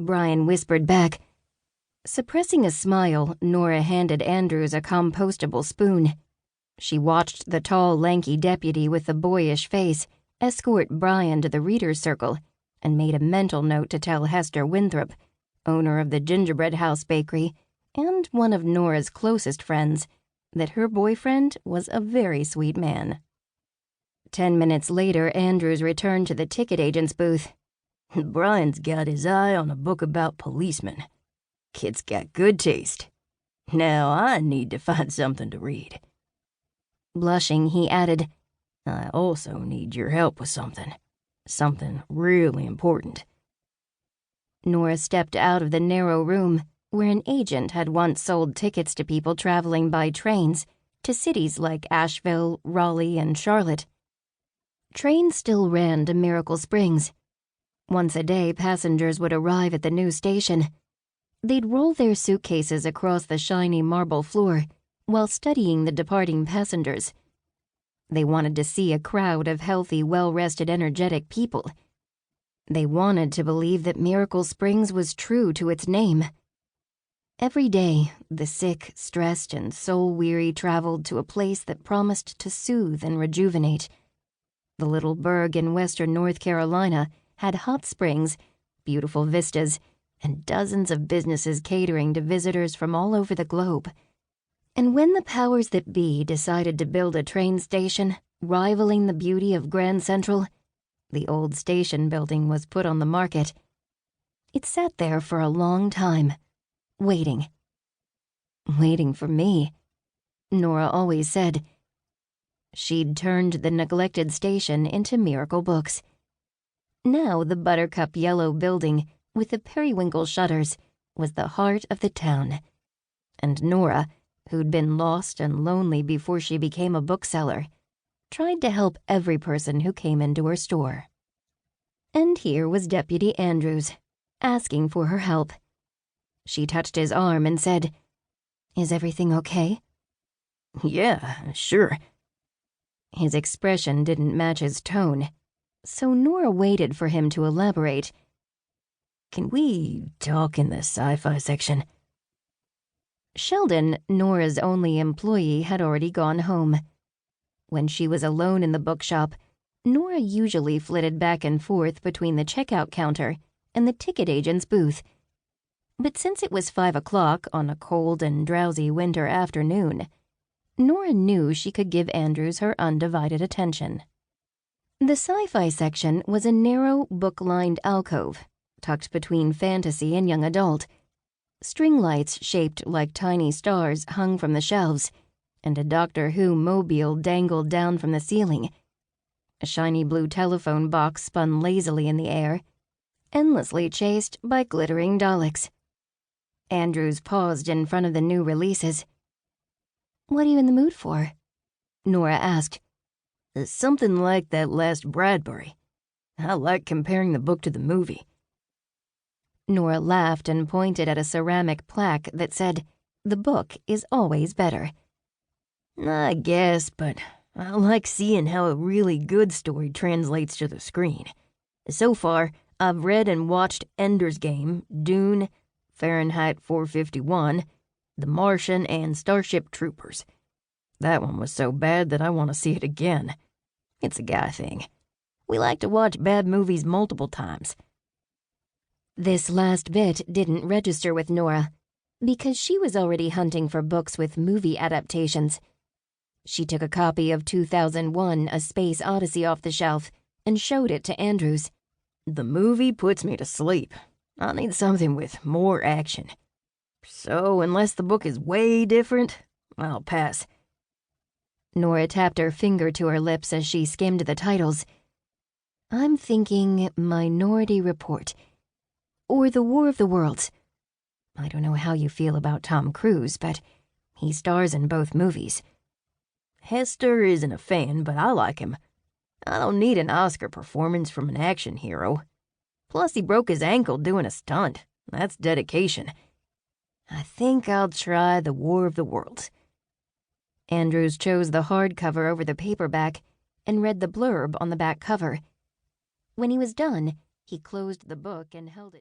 Brian whispered back. Suppressing a smile, Nora handed Andrews a compostable spoon. She watched the tall, lanky deputy with the boyish face escort Brian to the reader's circle and made a mental note to tell Hester Winthrop, owner of the Gingerbread House Bakery and one of Nora's closest friends, that her boyfriend was a very sweet man. 10 minutes later, Andrews returned to the ticket agent's booth. Brian's got his eye on a book about policemen. Kid's got good taste. Now I need to find something to read. Blushing, he added, I also need your help with something. Something really important. Nora stepped out of the narrow room where an agent had once sold tickets to people traveling by trains to cities like Asheville, Raleigh, and Charlotte. Trains still ran to Miracle Springs. Once a day, passengers would arrive at the new station. They'd roll their suitcases across the shiny marble floor while studying the departing passengers. They wanted to see a crowd of healthy, well-rested, energetic people. They wanted to believe that Miracle Springs was true to its name. Every day, the sick, stressed, and soul-weary traveled to a place that promised to soothe and rejuvenate. The little burg in western North Carolina had hot springs, beautiful vistas, and dozens of businesses catering to visitors from all over the globe. And when the powers that be decided to build a train station rivaling the beauty of Grand Central, the old station building was put on the market. It sat there for a long time, waiting. Waiting for me, Nora always said. She'd turned the neglected station into Miracle Books. Now the buttercup yellow building with the periwinkle shutters was the heart of the town. And Nora, who'd been lost and lonely before she became a bookseller, tried to help every person who came into her store. And here was Deputy Andrews, asking for her help. She touched his arm and said, "Is everything okay?" "Yeah, sure." His expression didn't match his tone, so Nora waited for him to elaborate. "Can we talk in the sci-fi section?" Sheldon, Nora's only employee, had already gone home. When she was alone in the bookshop, Nora usually flitted back and forth between the checkout counter and the ticket agent's booth. But since it was 5 o'clock on a cold and drowsy winter afternoon, Nora knew she could give Andrews her undivided attention. The sci-fi section was a narrow, book-lined alcove, tucked between fantasy and young adult. String lights shaped like tiny stars hung from the shelves, and a Doctor Who mobile dangled down from the ceiling. A shiny blue telephone box spun lazily in the air, endlessly chased by glittering Daleks. Andrews paused in front of the new releases. "What are you in the mood for?" Nora asked. "Something like that last Bradbury. I like comparing the book to the movie." Nora laughed and pointed at a ceramic plaque that said, "The book is always better." "I guess, but I like seeing how a really good story translates to the screen. So far, I've read and watched Ender's Game, Dune, Fahrenheit 451, The Martian, and Starship Troopers. That one was so bad that I want to see it again. It's a guy thing. We like to watch bad movies multiple times." This last bit didn't register with Nora, because she was already hunting for books with movie adaptations. She took a copy of 2001: A Space Odyssey off the shelf and showed it to Andrews. "The movie puts me to sleep. I need something with more action. So unless the book is way different, I'll pass." Nora tapped her finger to her lips as she skimmed the titles. "I'm thinking Minority Report, or The War of the Worlds. I don't know how you feel about Tom Cruise, but he stars in both movies." "Hester isn't a fan, but I like him. I don't need an Oscar performance from an action hero. Plus, he broke his ankle doing a stunt. That's dedication. I think I'll try The War of the Worlds." Andrews chose the hardcover over the paperback and read the blurb on the back cover. When he was done, he closed the book and held it.